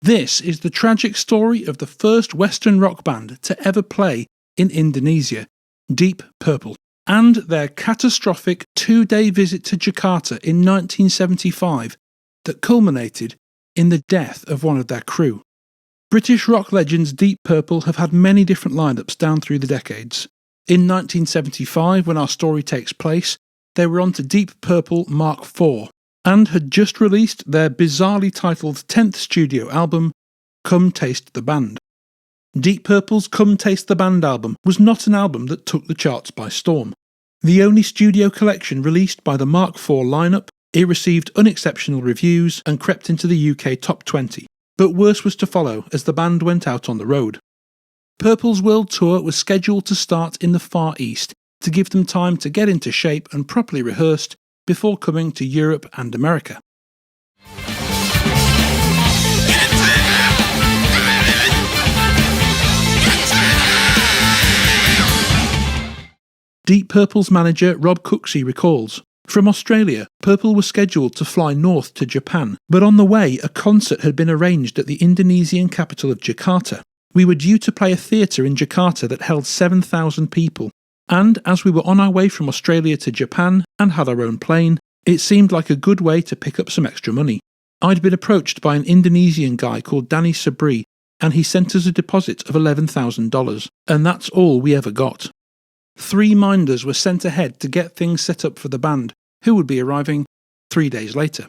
This is the tragic story of the first Western rock band to ever play in Indonesia, Deep Purple, and their catastrophic 2-day visit to Jakarta in 1975 that culminated in the death of one of their crew. British rock legends Deep Purple have had many different lineups down through the decades. In 1975, when our story takes place, they were on to Deep Purple Mark IV, and had just released their bizarrely titled 10th studio album, Come Taste the Band. Deep Purple's Come Taste the Band album was not an album that took the charts by storm. The only studio collection released by the Mark IV lineup, it received unexceptional reviews and crept into the UK top 20, but worse was to follow as the band went out on the road. Purple's world tour was scheduled to start in the Far East to give them time to get into shape and properly rehearsed before coming to Europe and America. Deep Purple's manager Rob Cooksey recalls, from Australia, Purple was scheduled to fly north to Japan, but on the way a concert had been arranged at the Indonesian capital of Jakarta. We were due to play a theatre in Jakarta that held 7,000 people, and as we were on our way from Australia to Japan and had our own plane, it seemed like a good way to pick up some extra money. I'd been approached by an Indonesian guy called Danny Sabri, and he sent us a deposit of $11,000, and that's all we ever got. 3 minders were sent ahead to get things set up for the band, who would be arriving 3 days later.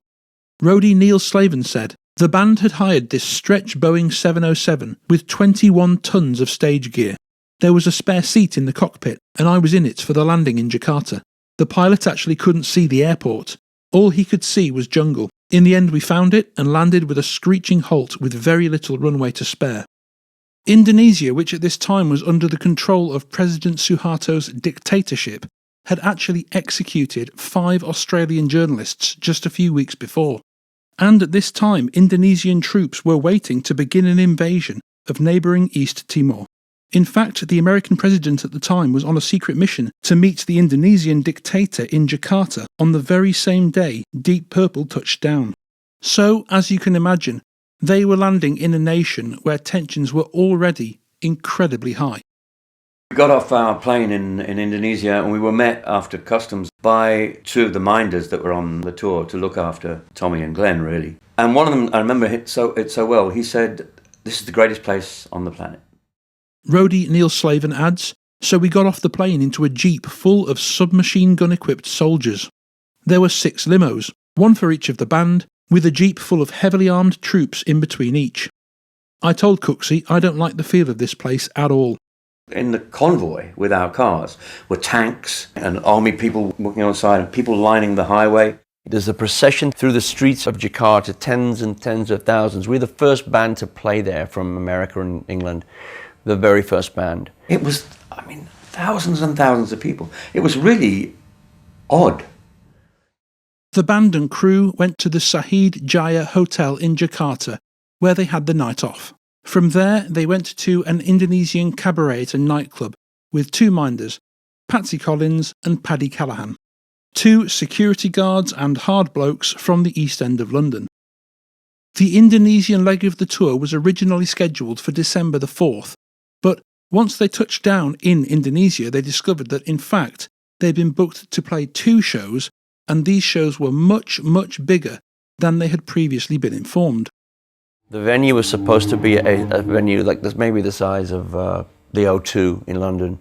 Roadie Neil Slavin said, the band had hired this stretch Boeing 707 with 21 tons of stage gear. There was a spare seat in the cockpit, and I was in it for the landing in Jakarta. The pilot actually couldn't see the airport. All he could see was jungle. In the end we found it and landed with a screeching halt with very little runway to spare. Indonesia, which at this time was under the control of President Suharto's dictatorship, had actually executed 5 Australian journalists just a few weeks before. And at this time Indonesian troops were waiting to begin an invasion of neighbouring East Timor. In fact, the American president at the time was on a secret mission to meet the Indonesian dictator in Jakarta on the very same day Deep Purple touched down. So, as you can imagine, they were landing in a nation where tensions were already incredibly high. We got off our plane in Indonesia and we were met after customs by 2 of the minders that were on the tour to look after Tommy and Glenn, really. And one of them, I remember it so well, he said, "This is the greatest place on the planet." Roadie Neil Slavin adds, so we got off the plane into a jeep full of submachine gun equipped soldiers. There were 6 limos, 1 for each of the band, with a jeep full of heavily armed troops in between each. I told Cooksey I don't like the feel of this place at all. In the convoy with our cars were tanks and army people walking on the side and people lining the highway. There's a procession through the streets of Jakarta, tens and tens of thousands. We're the first band to play there from America and England, the very first band. It was, thousands and thousands of people. It was really odd. The band and crew went to the Sahid Jaya Hotel in Jakarta, where they had the night off. From there, they went to an Indonesian cabaret and nightclub with 2 minders, Patsy Collins and Paddy Callahan, 2 security guards and hard blokes from the East End of London. The Indonesian leg of the tour was originally scheduled for December the 4th, but once they touched down in Indonesia, they discovered that in fact they'd been booked to play 2 shows, and these shows were much, much bigger than they had previously been informed. The venue was supposed to be a venue like this, maybe the size of the O2 in London,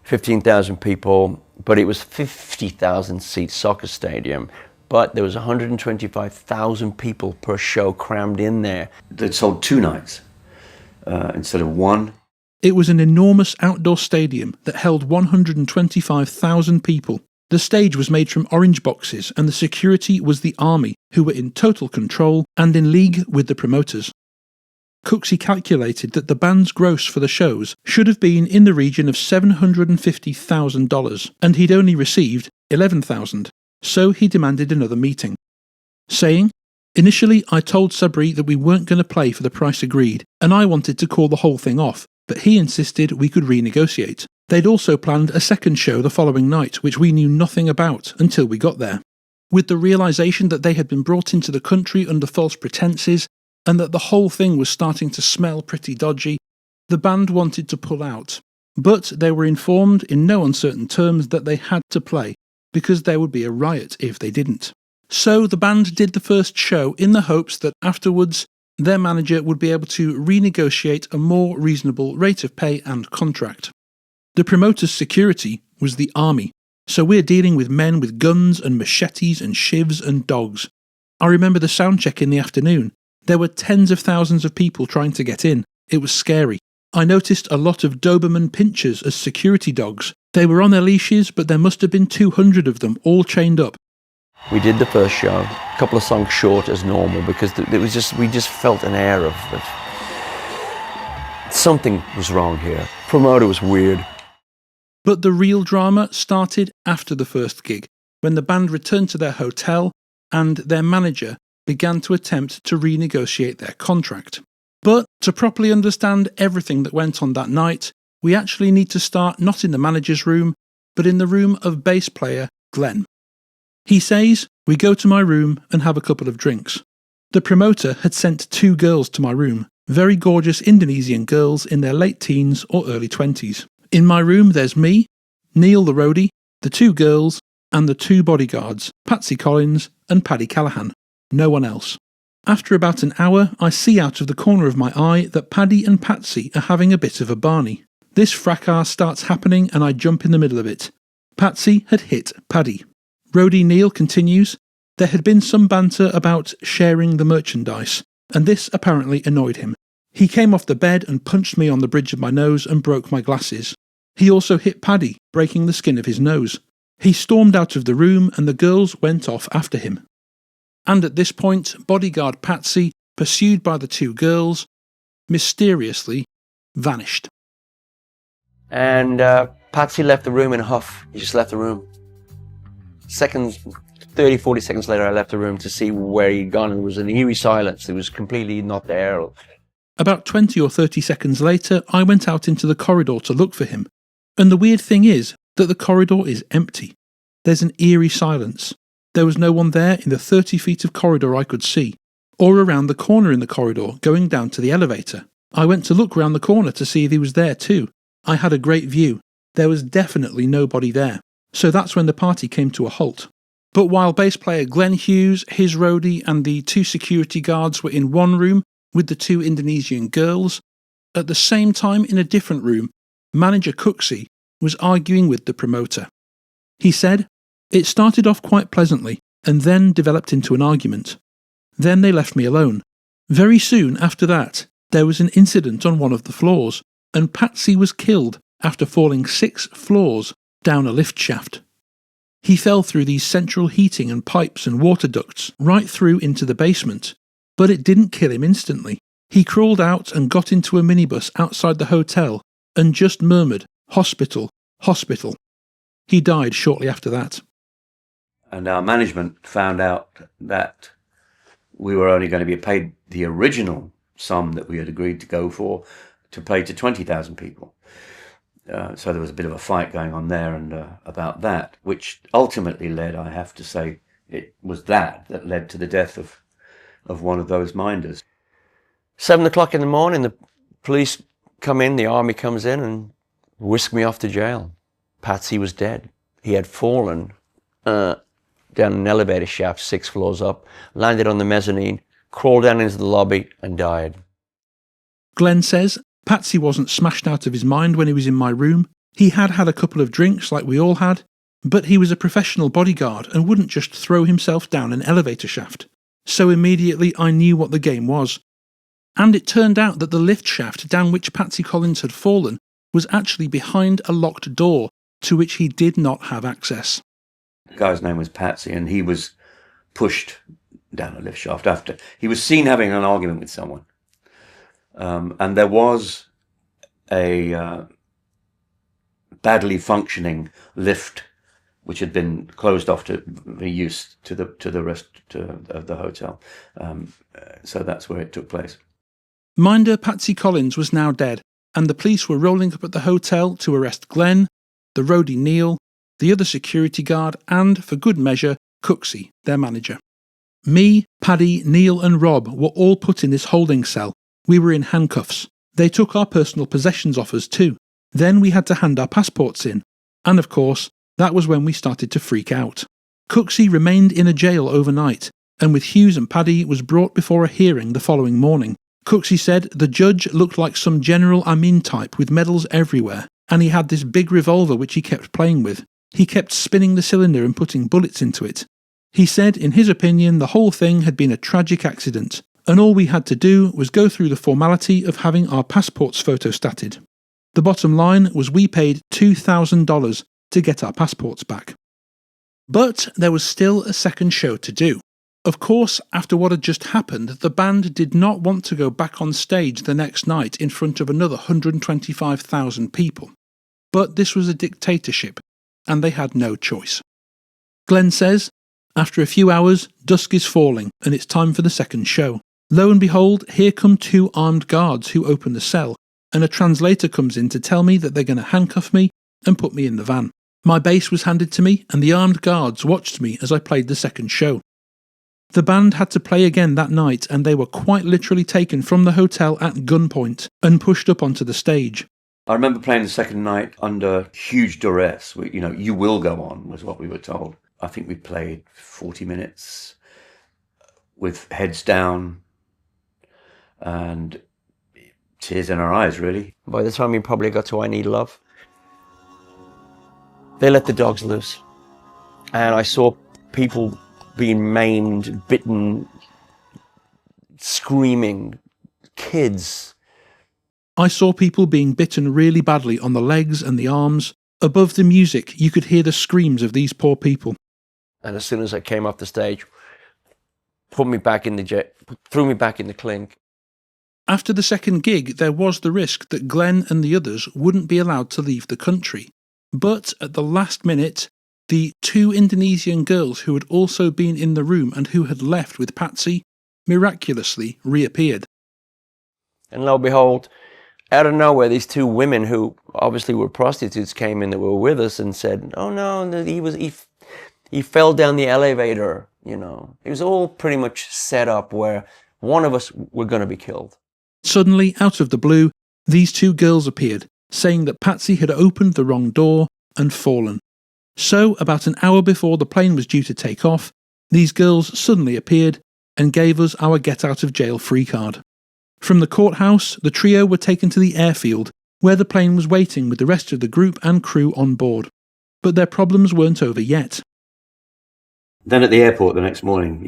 15,000 people, but it was 50,000 seat soccer stadium. But there was 125,000 people per show crammed in there. They'd sold 2 nights instead of 1. It was an enormous outdoor stadium that held 125,000 people. The stage was made from orange boxes and the security was the army, who were in total control and in league with the promoters. Cooksey calculated that the band's gross for the shows should have been in the region of $750,000, and he'd only received $11,000, so he demanded another meeting, saying, "Initially I told Sabri that we weren't going to play for the price agreed, and I wanted to call the whole thing off, but he insisted we could renegotiate. They'd also planned a second show the following night, which we knew nothing about until we got there. With the realisation that they had been brought into the country under false pretences, and that the whole thing was starting to smell pretty dodgy, the band wanted to pull out. But they were informed in no uncertain terms that they had to play, because there would be a riot if they didn't. So the band did the first show in the hopes that afterwards their manager would be able to renegotiate a more reasonable rate of pay and contract. The promoter's security was the army, so we're dealing with men with guns and machetes and shivs and dogs. I remember the sound check in the afternoon. There were tens of thousands of people trying to get in. It was scary. I noticed a lot of Doberman pinchers as security dogs. They were on their leashes, but there must have been 200 of them, all chained up. We did the first show, a couple of songs short as normal, because we just felt an air of something was wrong here. Promoter was weird. But the real drama started after the first gig, when the band returned to their hotel and their manager began to attempt to renegotiate their contract. But to properly understand everything that went on that night, we actually need to start not in the manager's room, but in the room of bass player Glenn. He says, "We go to my room and have a couple of drinks." The promoter had sent 2 girls to my room, very gorgeous Indonesian girls in their late teens or early 20s. In my room there's me, Neil the roadie, the 2 girls, and the 2 bodyguards, Patsy Collins and Paddy Callahan. No one else. After about an hour, I see out of the corner of my eye that Paddy and Patsy are having a bit of a Barney. This fracas starts happening and I jump in the middle of it. Patsy had hit Paddy. Roadie Neil continues, there had been some banter about sharing the merchandise, and this apparently annoyed him. He came off the bed and punched me on the bridge of my nose and broke my glasses. He also hit Paddy, breaking the skin of his nose. He stormed out of the room and the girls went off after him. And at this point, bodyguard Patsy, pursued by the 2 girls, mysteriously vanished. And Patsy left the room in a huff. He just left the room. 30, 40 seconds later, I left the room to see where he'd gone. There was an eerie silence. It was completely not there. About 20 or 30 seconds later, I went out into the corridor to look for him. And the weird thing is that the corridor is empty. There's an eerie silence. There was no one there in the 30 feet of corridor I could see, or around the corner in the corridor going down to the elevator. I went to look round the corner to see if he was there too. I had a great view. There was definitely nobody there. So that's when the party came to a halt. But while bass player Glenn Hughes, his roadie and the 2 security guards were in one room with the 2 Indonesian girls, at the same time in a different room, manager Cooksey was arguing with the promoter. He said, "It started off quite pleasantly and then developed into an argument. Then they left me alone. Very soon after that, there was an incident on one of the floors, and Patsy was killed after falling 6 floors down a lift shaft. He fell through these central heating and pipes and water ducts right through into the basement, but it didn't kill him instantly. He crawled out and got into a minibus outside the hotel and just murmured, 'Hospital, hospital.' He died shortly after that." And our management found out that we were only going to be paid the original sum that we had agreed to go for to play to 20,000 people. So there was a bit of a fight going on there and about that, which ultimately led, I have to say, it was that led to the death of one of those minders. 7 o'clock in the morning, the police come in, the army comes in and whisk me off to jail. Patsy was dead. He had fallen down an elevator shaft 6 floors up, landed on the mezzanine, crawled down into the lobby and died. Glenn says Patsy wasn't smashed out of his mind when he was in my room. He had had a couple of drinks like we all had, but he was a professional bodyguard and wouldn't just throw himself down an elevator shaft. So immediately I knew what the game was. And it turned out that the lift shaft down which Patsy Collins had fallen was actually behind a locked door to which he did not have access. The guy's name was Patsy, and he was pushed down a lift shaft after. He was seen having an argument with someone. And there was a badly functioning lift which had been closed off to the use to the rest of the hotel. So that's where it took place. Minder Patsy Collins was now dead, and the police were rolling up at the hotel to arrest Glenn, the roadie Neil, the other security guard, and, for good measure, Cooksey, their manager. Me, Paddy, Neil and Rob were all put in this holding cell. We were in handcuffs. They took our personal possessions off us too. Then we had to hand our passports in. And of course, that was when we started to freak out. Cooksey remained in a jail overnight, and with Hughes and Paddy was brought before a hearing the following morning. Cooksey said the judge looked like some General Amin type with medals everywhere, and he had this big revolver which he kept playing with. He kept spinning the cylinder and putting bullets into it. He said, in his opinion, the whole thing had been a tragic accident, and all we had to do was go through the formality of having our passports photostated. The bottom line was we paid $2,000 to get our passports back. But there was still a second show to do. Of course, after what had just happened, the band did not want to go back on stage the next night in front of another 125,000 people. But this was a dictatorship, and they had no choice. Glenn says, after a few hours, dusk is falling, and it's time for the second show. Lo and behold, here come two armed guards who open the cell, and a translator comes in to tell me that they're going to handcuff me and put me in the van. My bass was handed to me, and the armed guards watched me as I played the second show. The band had to play again that night, and they were quite literally taken from the hotel at gunpoint and pushed up onto the stage. I remember playing the second night under huge duress. You will go on, was what we were told. I think we played 40 minutes with heads down and tears in our eyes, really. By the time we probably got to I Need Love, they let the dogs loose. And I saw people being maimed, bitten, screaming, kids. I saw people being bitten really badly on the legs and the arms. Above the music, you could hear the screams of these poor people. And as soon as I came off the stage, threw me back in the clink. After the second gig, there was the risk that Glenn and the others wouldn't be allowed to leave the country. But at the last minute, the two Indonesian girls who had also been in the room and who had left with Patsy miraculously reappeared. And lo and behold, out of nowhere, these two women who obviously were prostitutes came in that were with us and said, "Oh no, he fell down the elevator." It was all pretty much set up where one of us were going to be killed. Suddenly, out of the blue, these two girls appeared, saying that Patsy had opened the wrong door and fallen. So, about an hour before the plane was due to take off, these girls suddenly appeared and gave us our get-out-of-jail-free card. From the courthouse, the trio were taken to the airfield, where the plane was waiting with the rest of the group and crew on board. But their problems weren't over yet. Then at the airport the next morning,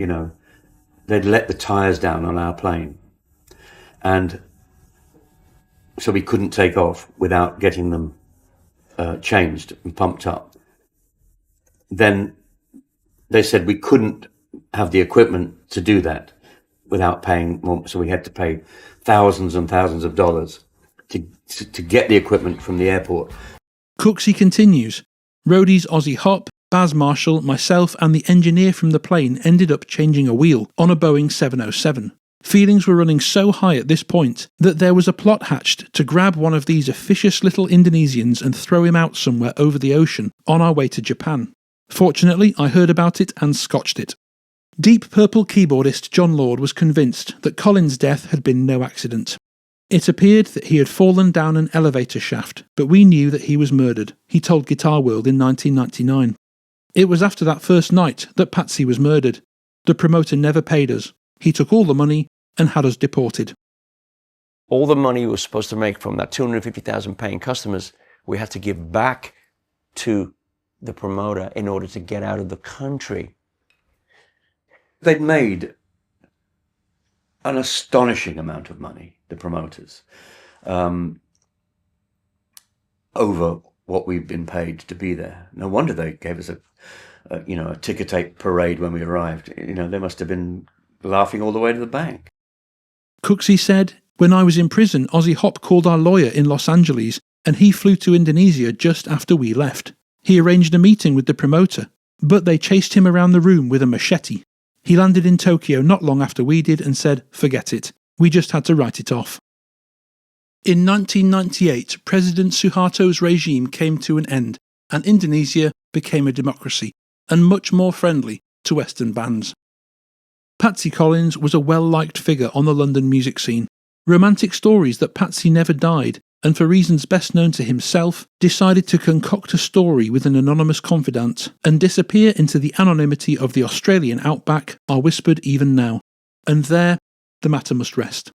they'd let the tyres down on our plane. And so we couldn't take off without getting them changed and pumped up. Then they said we couldn't have the equipment to do that without paying more. So we had to pay thousands and thousands of dollars to get the equipment from the airport. Cooksey continues. Roadies Ozzy Hop, Baz Marshall, myself and the engineer from the plane ended up changing a wheel on a Boeing 707. Feelings were running so high at this point that there was a plot hatched to grab one of these officious little Indonesians and throw him out somewhere over the ocean on our way to Japan. Fortunately, I heard about it and scotched it. Deep Purple keyboardist John Lord was convinced that Colin's death had been no accident. It appeared that he had fallen down an elevator shaft, but we knew that he was murdered, he told Guitar World in 1999. It was after that first night that Patsy was murdered. The promoter never paid us. He took all the money and had us deported. All the money we were supposed to make from that 250,000 paying customers, we had to give back to the promoter in order to get out of the country. They'd made an astonishing amount of money, the promoters, over what we've been paid to be there. No wonder they gave us a ticker tape parade when we arrived. They must have been laughing all the way to the bank. Cooksey said, when I was in prison, Ozzy Hop called our lawyer in Los Angeles and he flew to Indonesia just after we left. He arranged a meeting with the promoter, but they chased him around the room with a machete. He landed in Tokyo not long after we did and said, forget it. We just had to write it off. In 1998, President Suharto's regime came to an end and Indonesia became a democracy and much more friendly to Western bands. Patsy Collins was a well-liked figure on the London music scene. Romantic stories that Patsy never died, and for reasons best known to himself, decided to concoct a story with an anonymous confidant and disappear into the anonymity of the Australian outback are whispered even now. And there, the matter must rest.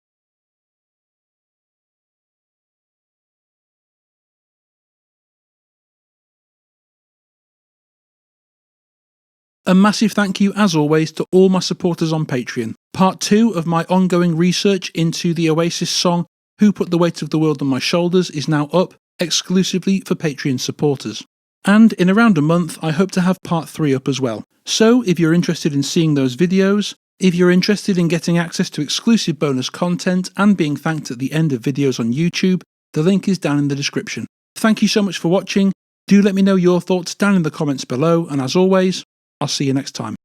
A massive thank you, as always, to all my supporters on Patreon. Part 2 of my ongoing research into the Oasis song Who Put the Weight of the World on My Shoulders is now up, exclusively for Patreon supporters. And in around a month, I hope to have part 3 up as well. So if you're interested in seeing those videos, if you're interested in getting access to exclusive bonus content and being thanked at the end of videos on YouTube, the link is down in the description. Thank you so much for watching. Do let me know your thoughts down in the comments below, and as always, I'll see you next time.